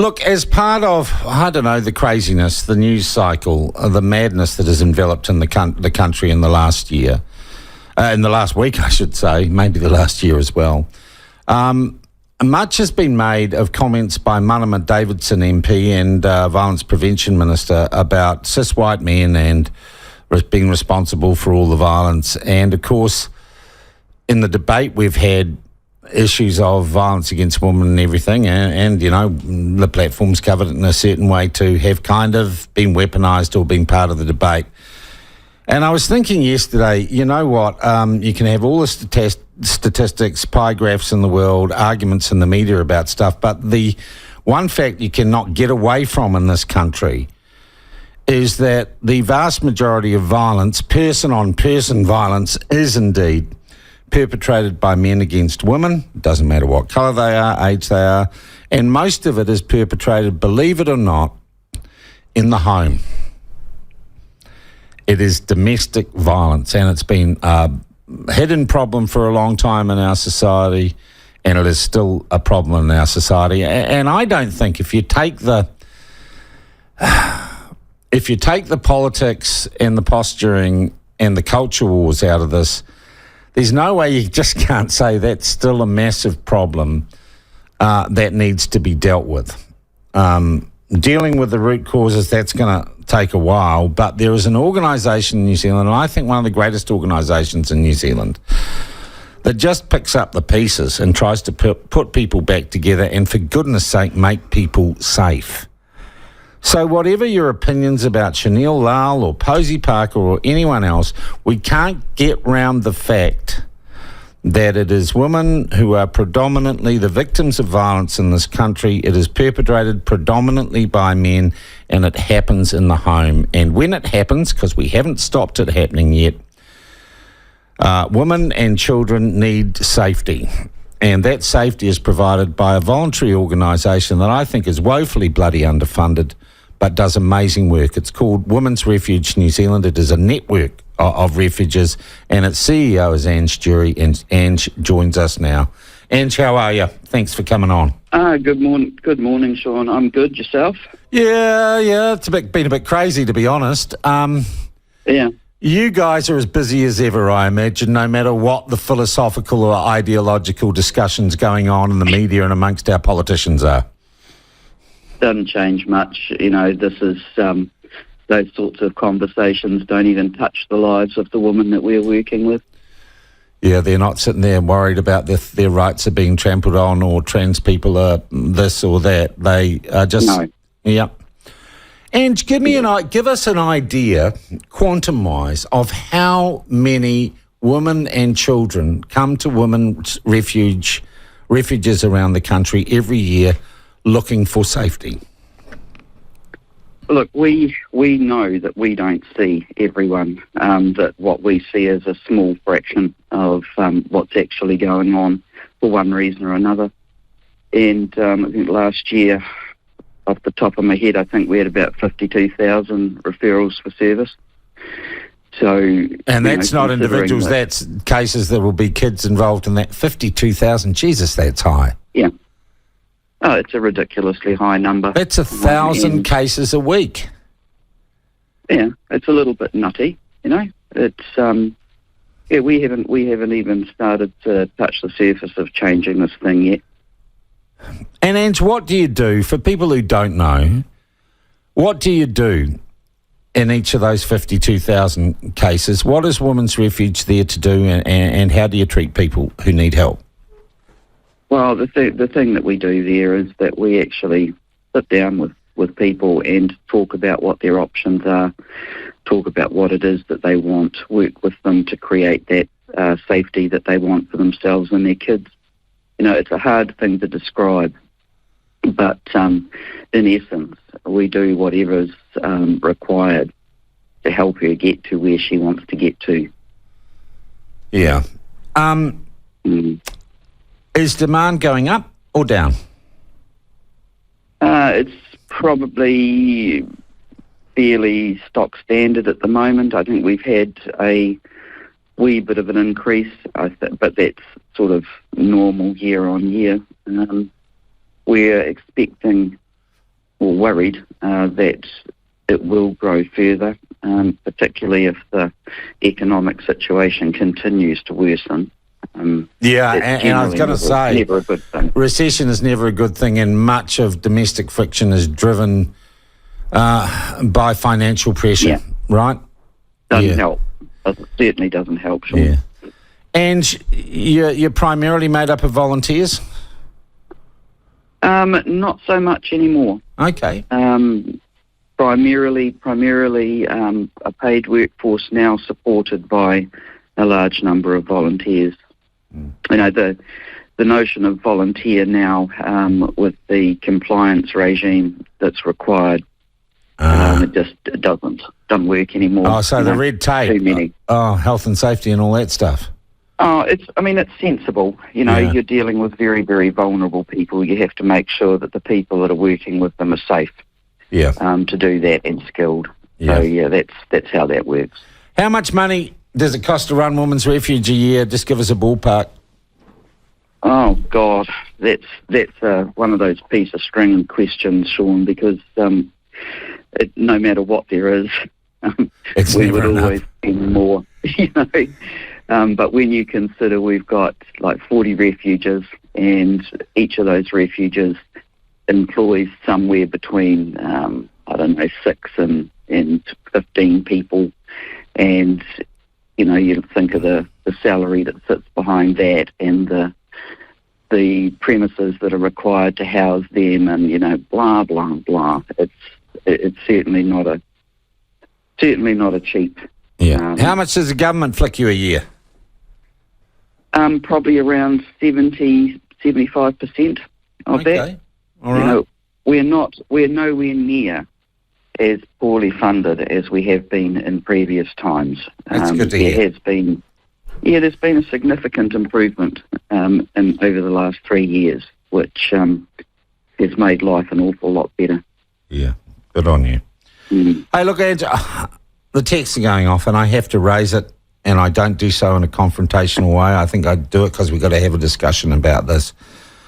Look, as part of, I don't know, the craziness, the news cycle, the madness that has enveloped in the country in the last year, in the last week, I should say, maybe the last year as well, much has been made of comments by Marama Davidson MP and Violence Prevention Minister about cis white men and being responsible for all the violence. And, of course, in the debate we've had issues of violence against women and everything, and you know, the platform's covered it in a certain way to have kind of been weaponised or been part of the debate. And I was thinking yesterday, you know what, you can have all the statistics, pie graphs in the world, arguments in the media about stuff, but the one fact you cannot get away from in this country is that the vast majority of violence, person-on-person violence, is indeed perpetrated by men against women. It doesn't matter what colour they are, age they are, and most of it is perpetrated, believe it or not, in the home. It is domestic violence, and it's been a hidden problem for a long time in our society, and it is still a problem in our society. And I don't think if you take the politics and the posturing and the culture wars out of this, there's no way you just can't say that's still a massive problem that needs to be dealt with. Dealing with the root causes, that's going to take a while, but there is an organisation in New Zealand, and I think one of the greatest organisations in New Zealand, that just picks up the pieces and tries to put people back together and, for goodness sake, make people safe. So whatever your opinions about Chanel Lal or Posey Park or anyone else, we can't get round the fact that it is women who are predominantly the victims of violence in this country. It is perpetrated predominantly by men, and it happens in the home. And when it happens, because we haven't stopped it happening yet, women and children need safety. And that safety is provided by a voluntary organisation that I think is woefully bloody underfunded, but does amazing work. It's called Womens Refuge New Zealand. It is a network of refuges, and its CEO is Ang Jury, and Ange joins us now. Ange, how are you? Thanks for coming on. Good morning, Sean. I'm good. Yourself? Yeah. It's been a bit crazy, to be honest. Yeah. You guys are as busy as ever, I imagine, no matter what the philosophical or ideological discussions going on in the media and amongst our politicians are. Doesn't change much. You know, this is those sorts of conversations don't even touch the lives of the women that we're working with. Yeah, they're not sitting there worried about their rights are being trampled on, or trans people are this or that. They are just... No. Yeah. And give us an idea, quantum-wise, of how many women and children come to women's refuges around the country every year looking for safety. Look, we know that we don't see everyone, that what we see is a small fraction of what's actually going on for one reason or another. And I think last year, off the top of my head, I think we had about 52,000 referrals for service. So, and that's not individuals, that's cases that will be kids involved in that. 52,000, Jesus, that's high. Yeah. Oh, it's a ridiculously high number. That's 1,000 cases a week. Yeah, it's a little bit nutty, you know. It's we haven't even started to touch the surface of changing this thing yet. And Ange, what do you do for people who don't know? What do you do in each of those 52,000 cases? What is Women's Refuge there to do, and how do you treat people who need help? Well, the thing that we do there is that we actually sit down with people and talk about what their options are, talk about what it is that they want, work with them to create that safety that they want for themselves and their kids. You know, it's a hard thing to describe, but in essence, we do whatever is required to help her get to where she wants to get to. Yeah. Is demand going up or down? It's probably fairly stock standard at the moment. I think we've had a wee bit of an increase, but that's sort of normal year on year. We're expecting or worried that it will grow further, particularly if the economic situation continues to worsen. And I was going to say, never a good thing. Recession is never a good thing, and much of domestic friction is driven by financial pressure, right? Doesn't help. It certainly doesn't help, Sean. Yeah. And you're primarily made up of volunteers? Not so much anymore. Okay. Primarily a paid workforce now supported by a large number of volunteers. You know, the notion of volunteer now with the compliance regime that's required, it just doesn't work anymore. Oh, so the red tape. Too many. Oh, health and safety and all that stuff. Oh, it's sensible. You know, you're dealing with very, very vulnerable people. You have to make sure that the people that are working with them are safe. Yeah. To do that and skilled. Yeah. So that's how that works. How much money does it cost to run Women's Refuge a year? Just give us a ballpark. Oh God, that's one of those piece of string questions, Sean, because no matter what there is, we would always spend more. You know, but when you consider we've got like 40 refuges, and each of those refuges employs somewhere between 6 and 15 people, and you know, you think of the salary that sits behind that, and the premises that are required to house them, and you know, blah blah blah. It's certainly not a cheap. Yeah. How much does the government flick you a year? Probably around 75% of that. All right. You know, we're nowhere near as poorly funded as we have been in previous times. That's good to hear. There's been a significant improvement over the last 3 years, which has made life an awful lot better. Yeah, good on you. Mm. Hey, look, Ange, the texts are going off, and I have to raise it, and I don't do so in a confrontational way. I think I do it because we've got to have a discussion about this.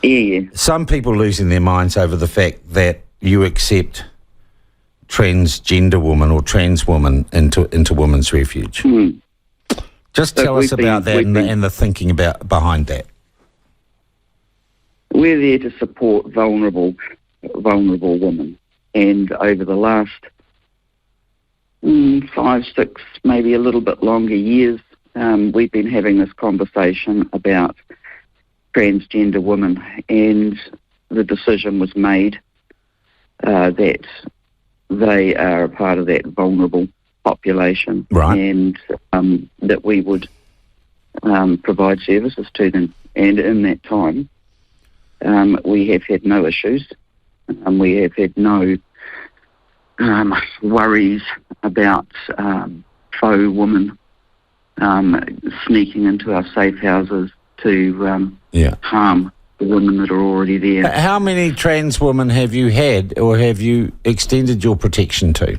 Yeah. Some people losing their minds over the fact that you accept transgender women or trans women into Women's Refuge. Mm. Just tell us about that and the thinking behind that. We're there to support vulnerable women, and over the last 5, 6, maybe a little bit longer years, we've been having this conversation about transgender women, and the decision was made that they are a part of that vulnerable population, right, and that we would provide services to them. And in that time, we have had no issues. We have had no worries about faux women sneaking into our safe houses to harm the women that are already there. How many trans women have you had, or have you extended your protection to?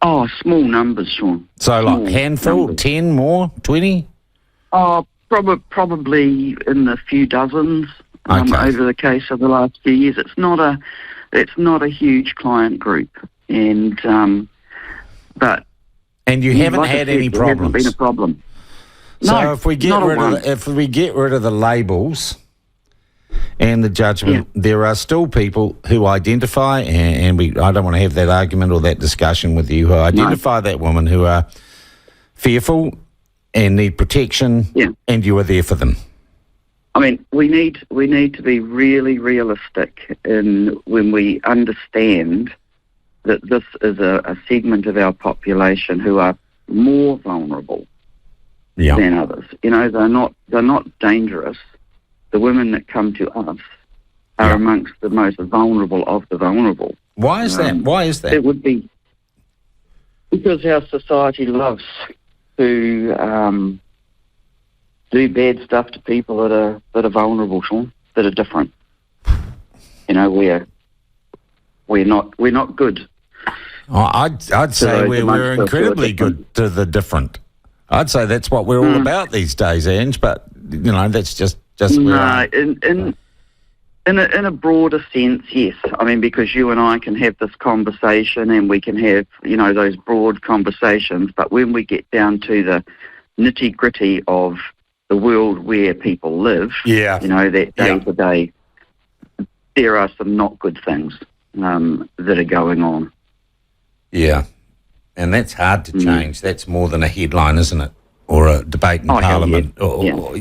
Oh, small numbers, Sean. So small like handful, numbers. 10 more, 20? Oh, probably in the few dozens Okay. over the case of the last few years. It's not a huge client group, and but you haven't like had I said, any there problems. hasn't been a problem. So No, if we get rid of the labels and the judgment, there are still people who identify, and I don't want to have that argument or that discussion with you, who identify that woman, who are fearful and need protection, and you are there for them. I mean, we need to be really realistic in when we understand that this is a segment of our population who are more vulnerable than others. You know, they're not dangerous. The women that come to us are amongst the most vulnerable of the vulnerable. Why is that? Why is that? It would be because our society loves to do bad stuff to people that are vulnerable, Sean, that are different. You know, we're not good. Oh, I'd say we're incredibly good to the different. I'd say that's what we're all about these days, Ange. But you know, that's just where. No, In a broader sense, yes. I mean, because you and I can have this conversation and we can have, those broad conversations, but when we get down to the nitty-gritty of the world where people live, that day-to-day, there are some not good things that are going on. Yeah, and that's hard to change. That's more than a headline, isn't it? Or a debate in Parliament, or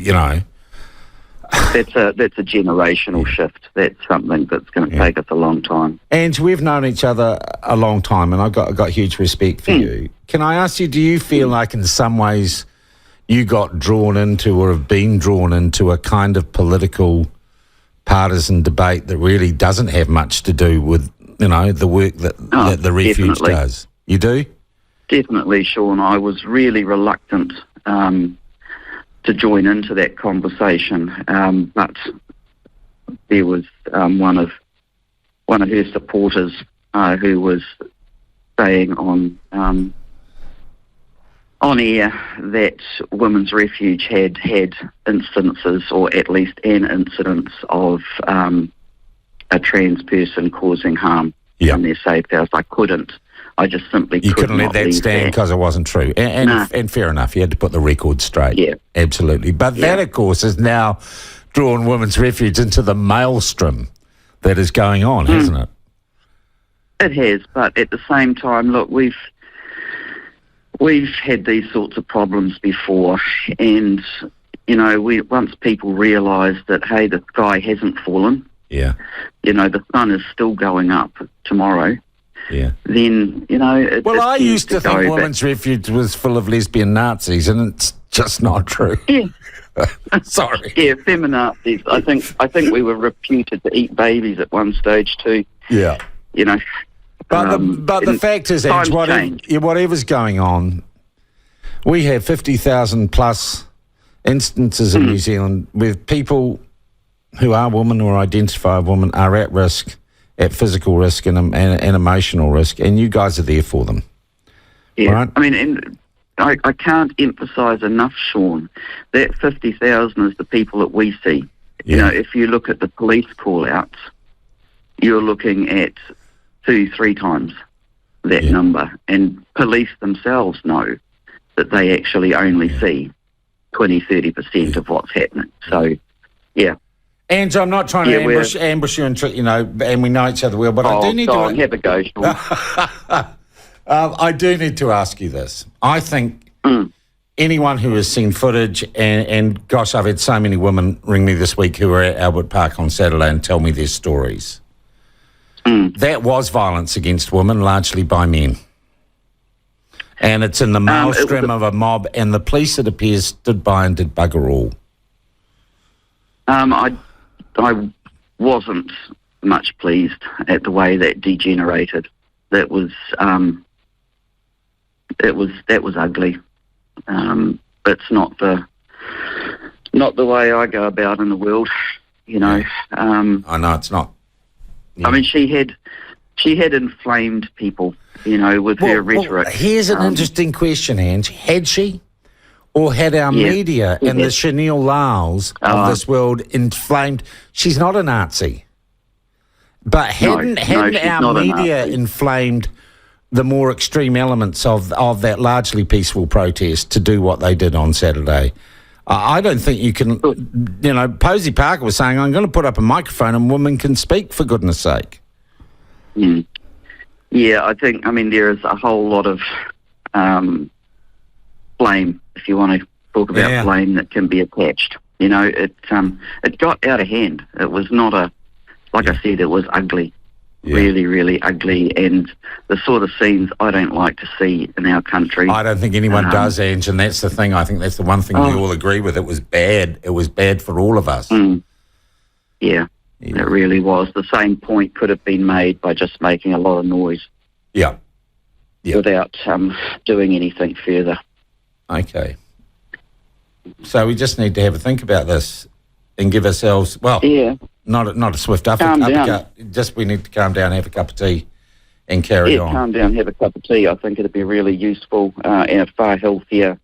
That's a generational shift. That's something that's going to take us a long time. And we've known each other a long time, and I got huge respect for you. Can I ask you, do you feel like in some ways you got drawn into or have been drawn into a kind of political partisan debate that really doesn't have much to do with, the work that the Refuge does? You do? Definitely, Sean. I was really reluctant to join into that conversation, but there was one of her supporters who was saying on air that Women's Refuge had instances, or at least an incidence of a trans person causing harm in their safe house. I just simply You couldn't let that stand because it wasn't true. And fair enough, you had to put the record straight. Yeah. Absolutely. But that, of course, has now drawn Women's Refuge into the maelstrom that is going on, hasn't it? It has, but at the same time, look, we've had these sorts of problems before, and, once people realise that, hey, the sky hasn't fallen, the sun is still going up tomorrow, then, I used to think Women's Refuge was full of lesbian Nazis, and it's just not true. Yeah. Sorry. Yeah, feminazis. I think we were reputed to eat babies at one stage too. Yeah. But the fact is, Ange, whatever's going on, we have 50,000 plus instances in New Zealand where people who are women or identify as women are at risk, at physical risk and emotional risk, and you guys are there for them. Yeah, right? I mean, and I can't emphasise enough, Sean, that 50,000 is the people that we see. Yeah. If you look at the police call-outs, you're looking at 2-3 times that number, and police themselves know that they actually only see 20-30% of what's happening. So, yeah. And I'm not trying to ambush you, and we know each other well, but I do need to... have a go, Sean. I do need to ask you this. I think anyone who has seen footage, and gosh, I've had so many women ring me this week who were at Albert Park on Saturday and tell me their stories. That was violence against women, largely by men. And it's in the maelstrom of a mob, and the police, it appears, stood by and did bugger all. I wasn't much pleased at the way that degenerated. That was ugly. It's not the way I go about in the world, I know it's not. Yeah. I mean, she had inflamed people, with her rhetoric. Here's an interesting question, Ange. Had she? Or had our media and the Chanel Laos of this world inflamed? She's not a Nazi. But hadn't our media inflamed the more extreme elements of that largely peaceful protest to do what they did on Saturday? I don't think you can, Posey Park was saying, I'm going to put up a microphone and women can speak, for goodness sake. Yeah, there is a whole lot of blame, if you want to talk about blame, that can be attached. It got out of hand. It was not I said, it was ugly. Really, really ugly, and the sort of scenes I don't like to see in our country. I don't think anyone does, Ange, and that's the thing. I think that's the one thing we all agree with. It was bad. It was bad for all of us. Yeah, it really was. The same point could have been made by just making a lot of noise. Yeah. Without doing anything further. Okay. So we just need to have a think about this and give ourselves, not a swift uppercut. Just we need to calm down, have a cup of tea and carry on. Calm down, have a cup of tea. I think it'd be really useful and a far healthier,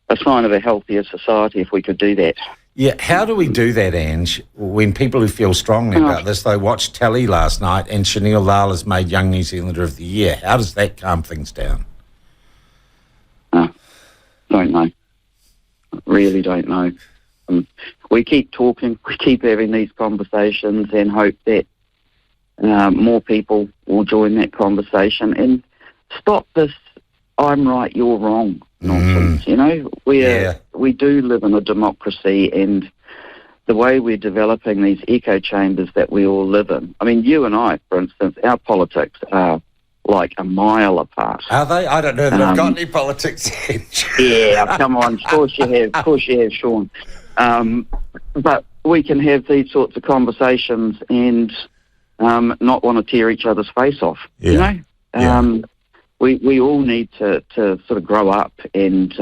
a sign of a healthier society if we could do that. Yeah, how do we do that, Ange, when people who feel strongly about this, they watched telly last night and Chanel Lala's made Young New Zealander of the Year? How does that calm things down? Don't know. Really don't know. We keep talking, we keep having these conversations and hope that more people will join that conversation and stop this I'm right, you're wrong nonsense. You know, we do live in a democracy, and the way we're developing these echo chambers that we all live in. I mean, you and I, for instance, our politics are like a mile apart. Are they? I don't know that I've got any politics. Yeah, come on, of course you have, Sean. But we can have these sorts of conversations and not want to tear each other's face off. Yeah. You know. We all need to sort of grow up and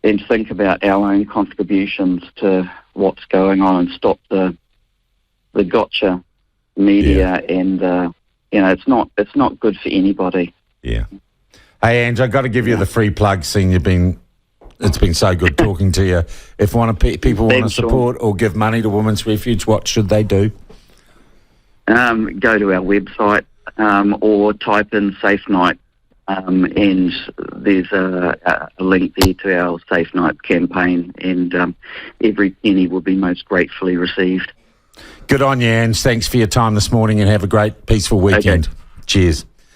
think about our own contributions to what's going on and stop the gotcha media and you know, it's not good for anybody. Yeah. Hey, Ange, I've got to give you the free plug, seeing it's been so good talking to you. If people want to support or give money to Women's Refuge, what should they do? Go to our website. Or type in Safe Night, and there's a link there to our Safe Night campaign, and every penny will be most gratefully received. Good on you, Ange. Thanks for your time this morning, and have a great, peaceful weekend. Okay. Cheers.